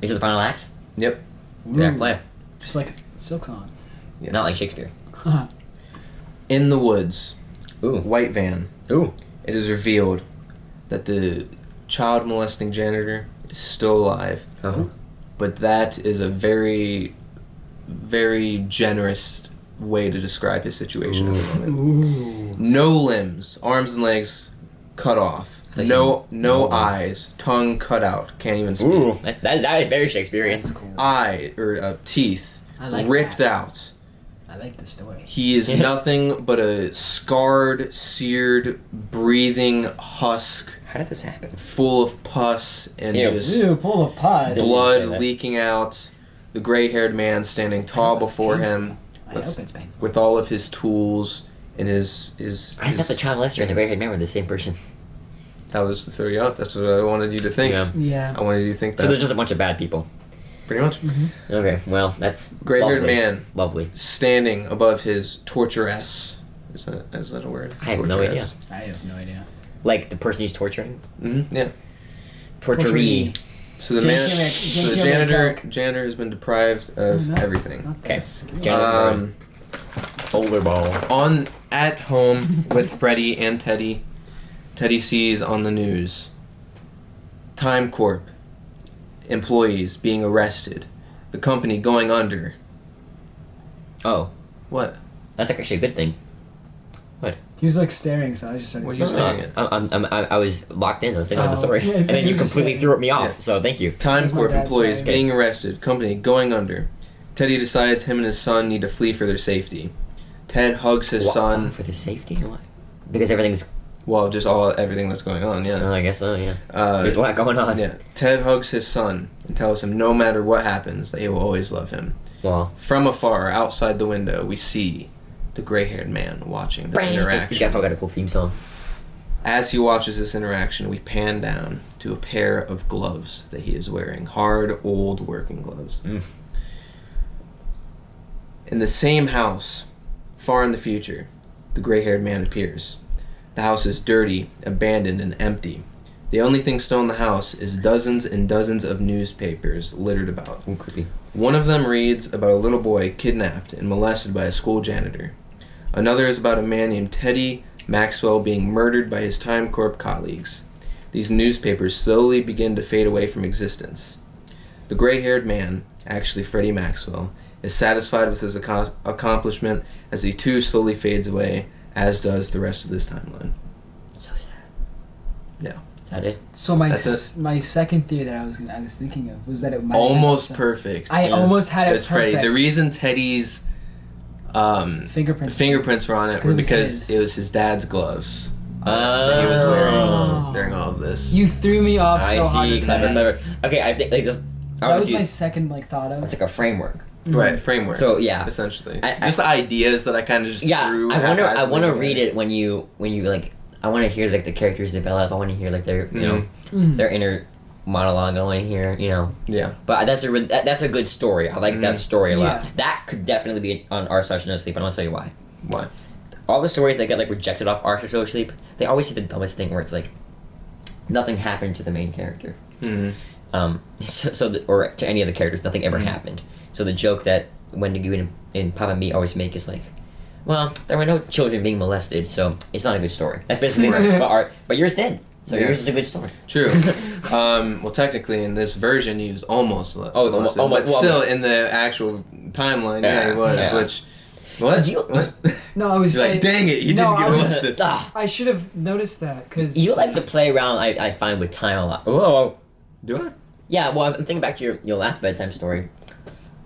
Is it the final act?
Yep.
Yeah, play.
Just like Silk Song.
Yes.
Not like Shakespeare.
In the woods.
Ooh.
White van.
Ooh.
It is revealed that the child molesting janitor is still alive. But that is a very, very generous way to describe his situation at the moment. No limbs, arms and legs cut off. No eyes, tongue cut out, can't even speak.
Ooh, that is very Shakespearean.
That's cool.
Teeth
like
ripped out.
I like the story.
He is nothing but a scarred, seared, breathing husk
How did this happen?
full of pus and
Ew.
just
Ew, pull a pus.
Didn't
blood
say that.
leaking out. The gray-haired man standing tall before him
I hope it's painful.
with all of his tools and his
I thought the child molester and the gray-haired man were the same person.
That was to throw you off. That's what I wanted you to think.
Yeah.
Yeah.
I wanted you to think
So
that.
there's just a bunch of bad people.
Pretty much.
Okay, well, that's
Gray-haired
lovely.
man
Lovely.
standing above his torturess. Is that a word?
I have no idea.
I have no idea.
Like the person he's torturing?
Mm-hmm. Yeah.
Torturee.
So the janitor has been deprived of everything.
Okay.
Um,
Boulder ball.
at home with Freddy and Teddy. Teddy sees on the news Time Corp employees being arrested, the company going under.
Oh,
What?
that's actually a good thing.
He was like staring, so I was just like,
What are you staring at?
I was locked in. I was thinking of the story,
yeah,
and then
he
you
was just
completely
saying-
threw me off.
Yeah.
So thank you.
Time
That's my
Corp
bad,
employees
sorry.
being arrested, company going under. Teddy decides him and his son need to flee for their safety. Ted hugs his son.
For the safety. Why? Because everything's.
Well, just everything that's going on. Yeah.
Oh, I guess so. Yeah.
Uh,
There's a lot going on.
Yeah. Ted hugs his son and tells him no matter what happens, that he will always love him.
Well.
From afar, outside the window, we see the gray-haired man watching this
He's
interaction.
got a cool theme song.
As he watches this interaction, we pan down to a pair of gloves that he is wearing. Hard, old working gloves.
Mm.
In the same house, far in the future, the gray-haired man appears. The house is dirty, abandoned, and empty. The only thing still in the house is dozens and dozens of newspapers littered about.
Ooh, creepy.
One of them reads about a little boy kidnapped and molested by a school janitor. Another is about a man named Teddy Maxwell being murdered by his Time Corp colleagues. These newspapers slowly begin to fade away from existence. The gray-haired man, actually Freddie Maxwell, is satisfied with his accomplishment as he too slowly fades away, as does the rest of this timeline.
So sad.
Yeah.
Is that it?
So my
That's
my second theory that I was thinking of was that it might
Almost
have
perfect.
I almost had it
It's Freddie.
perfect.
The reason Teddy's fingerprints were on it were because it was his dad's gloves that he was wearing during all of this.
You threw me off
I
so hard.
see.
with
Clever,
that.
clever. Okay, I think like this.
That was my second thought of.
It's like a framework.
Right, framework.
So yeah.
Essentially,
I-
just ideas that I kind of just threw.
I want to
haphazardly
read
together.
it when you like. I want to hear like the characters develop. I want to hear like their
Mhm.
their inner monologue. I want to hear
Yeah.
But that's a good story. I like that story a lot.
Yeah.
That could definitely be on r/no sleep. And I'll tell you why.
Why?
All the stories that get like rejected off r/no sleep, they always say the dumbest thing where it's like nothing happened to the main character.
Mm-hmm.
Or to any of the characters, nothing ever happened. So the joke that Wendigo and Papa Me always make is like, well, there were no children being molested, so it's not a good story. That's basically but yours did. So
Yeah.
yours is a good story.
True. Well, technically, in this version, he was almost molested, but
well,
still, in the actual timeline, yeah, he was.
Yeah.
Which, what?
You-
What?
No, I was
You're like, dang it, you
no,
didn't
I
get
was-
molested.
Ah,
I should have noticed that because
you like to play around. I find with time a lot. Whoa.
Do I?
Yeah. Well, I'm thinking back to your last bedtime story.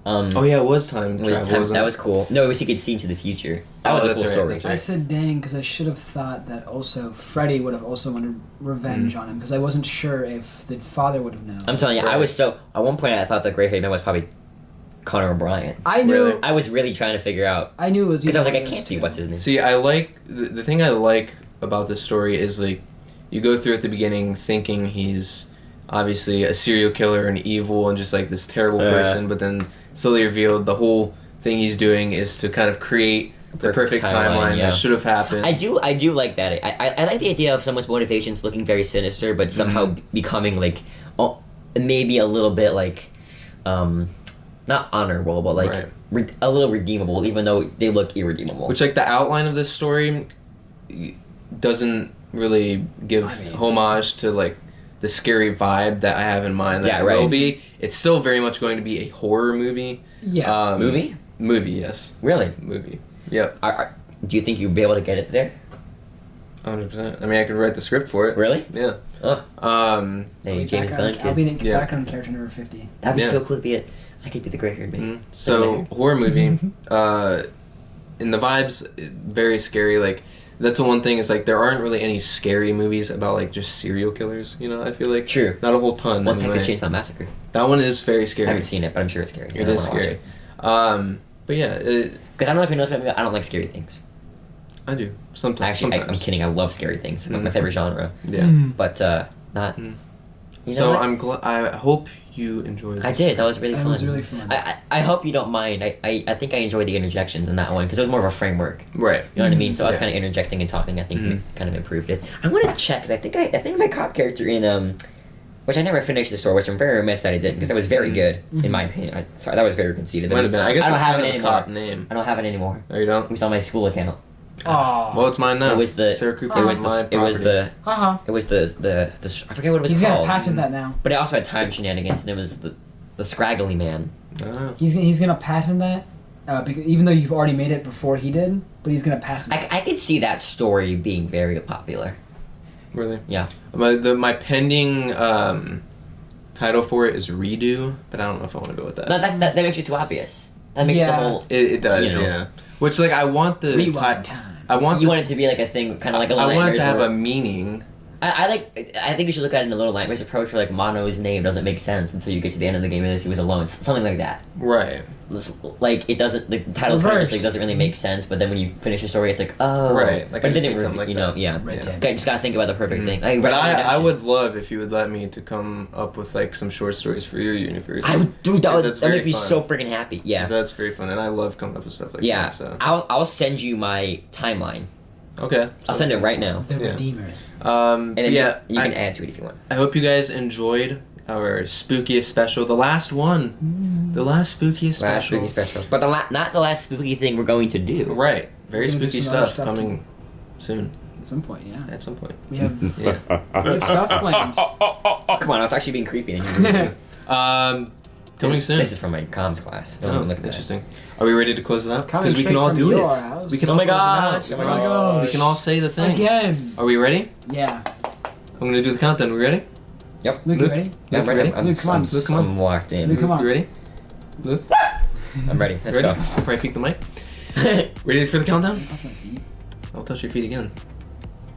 Oh yeah, it was time
It was
travel.
time-
wasn't
that
it?
was cool. No, it was he could see into the future. That was a
that's
cool
right,
story.
that's
I said dang because I should have thought that also Freddy would have also wanted revenge on him because I wasn't sure if the father would have known.
I'm telling you, I
Right.
was so. At one point, I thought the gray-haired man was probably Connor O'Brien.
I knew
Really?
I was really trying to figure out
I knew it was
because I was like, I
either
can't
of
see
those
what's
two.
his name.
See, I like the thing I like about this story is like you go through at the beginning thinking he's obviously a serial killer and evil and just like this terrible person, but then slowly revealed the whole thing he's doing is to kind of create the perfect timeline
yeah.
that should have happened.
I do like that. I like the idea of someone's motivations looking very sinister, but somehow becoming like, maybe a little bit like, not honorable, but like
Right.
a little redeemable, even though they look irredeemable.
Which like the outline of this story doesn't really give homage to like the scary vibe that I have in mind that
Yeah,
it
right.
will be. It's still very much going to be a horror movie.
Yeah.
Movie?
Movie, yes.
Really?
Movie. Yep.
Do you think you'd be able to get it there?
100%. I mean, I could write the script for it.
Really?
Yeah.
Oh,
Hey,
hey, James Gunn
I'll be
kid.
in
Yeah.
background character number 50.
That'd be
Yeah.
so cool to be it. I could be the gray-haired man.
So, horror movie. In the vibes, very scary. Like, That's the one thing. Is like there aren't really any scary movies about like just serial killers. You know, I feel like
True.
not a whole ton.
One
anyway.
Texas Chainsaw Massacre.
That one is very
I
scary.
haven't seen it, but I'm sure it's scary.
It is scary. But yeah,
Because I don't know if you know something. I don't like scary things.
I do sometimes.
Actually,
sometimes.
I'm kidding. I love scary things. It's my favorite genre.
Yeah.
But not.
Mm.
You know
So
what?
I'm glad. I hope you enjoyed. This.
I did. That was really
That
fun.
was really fun.
I hope you don't mind. I think I enjoyed the interjections in that one because it was more of a framework.
Right.
You know what I mean? So I was
Yeah.
kind of interjecting and talking. I think we kind of improved it. I want to check. 'Cause I think my cop character in which I never finished the story, which I'm very remiss that I did because that was very good in my opinion. Sorry, that was very conceited.
Might have been. I guess
I don't
it's
have
kind
it
of a
anymore.
cop name.
I don't have it anymore.
No, you don't.
It was on my school account.
Aw.
Well, it's mine now.
It was the.
Sarah Cooper.
It was
my
the. It was
property.
the.
Haha.
It was the. I forget what it was
He's gonna
called.
patent that now.
But it also had time shenanigans, and it was the scraggly man.
Oh.
He's gonna patent that, because even though you've already made it before he did, but he's gonna patent it.
I could see that story being very popular.
Really?
Yeah.
My pending title for it is redo, but I don't know if I want to go with that.
No, that makes it too obvious. That makes the
Yeah.
whole.
It does,
You know.
yeah. Which like I want the
Rewind time.
I want
You
the,
want it to be like a thing, kind of like a
I
Little
want it to
Nightmares
have
where-
a meaning.
I think you should look at it in a Little Nightmares approach where like Mono's name doesn't make sense until you get to the end of the game and he was alone. Something like that.
Right.
Like it doesn't. The title kind of just like doesn't really make sense, but then when you finish the story, it's like oh
Right, like
but
I
it
just
didn't
need something like
you know
that.
yeah.
Red
Yeah.
Dead.
Okay, you just gotta think about the perfect thing. Like,
But
Red Dead
I
Redemption.
would love if you would let me to come up with like some short stories for your universe.
I would do that.
Because that's
That
very
would be
fun.
so freaking happy. Yeah.
'Cause that's very fun, and I love coming up with stuff like
Yeah.
that. So
I'll send you my timeline.
okay,
I'll send it right now.
The
Yeah.
Redeemer.
And then
yeah,
you can add to it if you want.
I hope you guys enjoyed our spookiest special, the last one, the last spookiest special.
Last spooky special. But not the last spooky thing we're going to do.
Right, very
We're gonna do
spooky
some other
stuff
stuff
coming soon
At some point, yeah.
at some point.
We have,
Yeah.
we have stuff planned.
Come on, I was actually being creepy. And
Coming soon.
This is from my comms class. Don't
Oh,
even look at
interesting. Are we ready to close it out?
Coming
Because we can
straight
all
from
do it.
your house.
We can
Oh
all
my
close it
gosh,
out.
oh my gosh.
We can all say the thing.
Again.
Are we ready?
Yeah.
I'm gonna do the countdown. We ready?
Yep.
Luke,
Luke?
you ready?
Yeah, I'm
Luke,
ready.
ready?
I'm,
Luke, come on.
I'm,
Luke, come on.
I'm locked in.
Luke, come on.
You ready? Luke,
I'm ready. Let's
ready?
go.
Probably peek the mic. Ready for the countdown? I'll touch your feet again.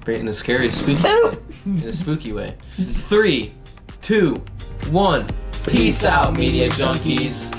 Right in a scary, spooky way. In a spooky way. 3, 2, 1. Peace out, Media Junkies.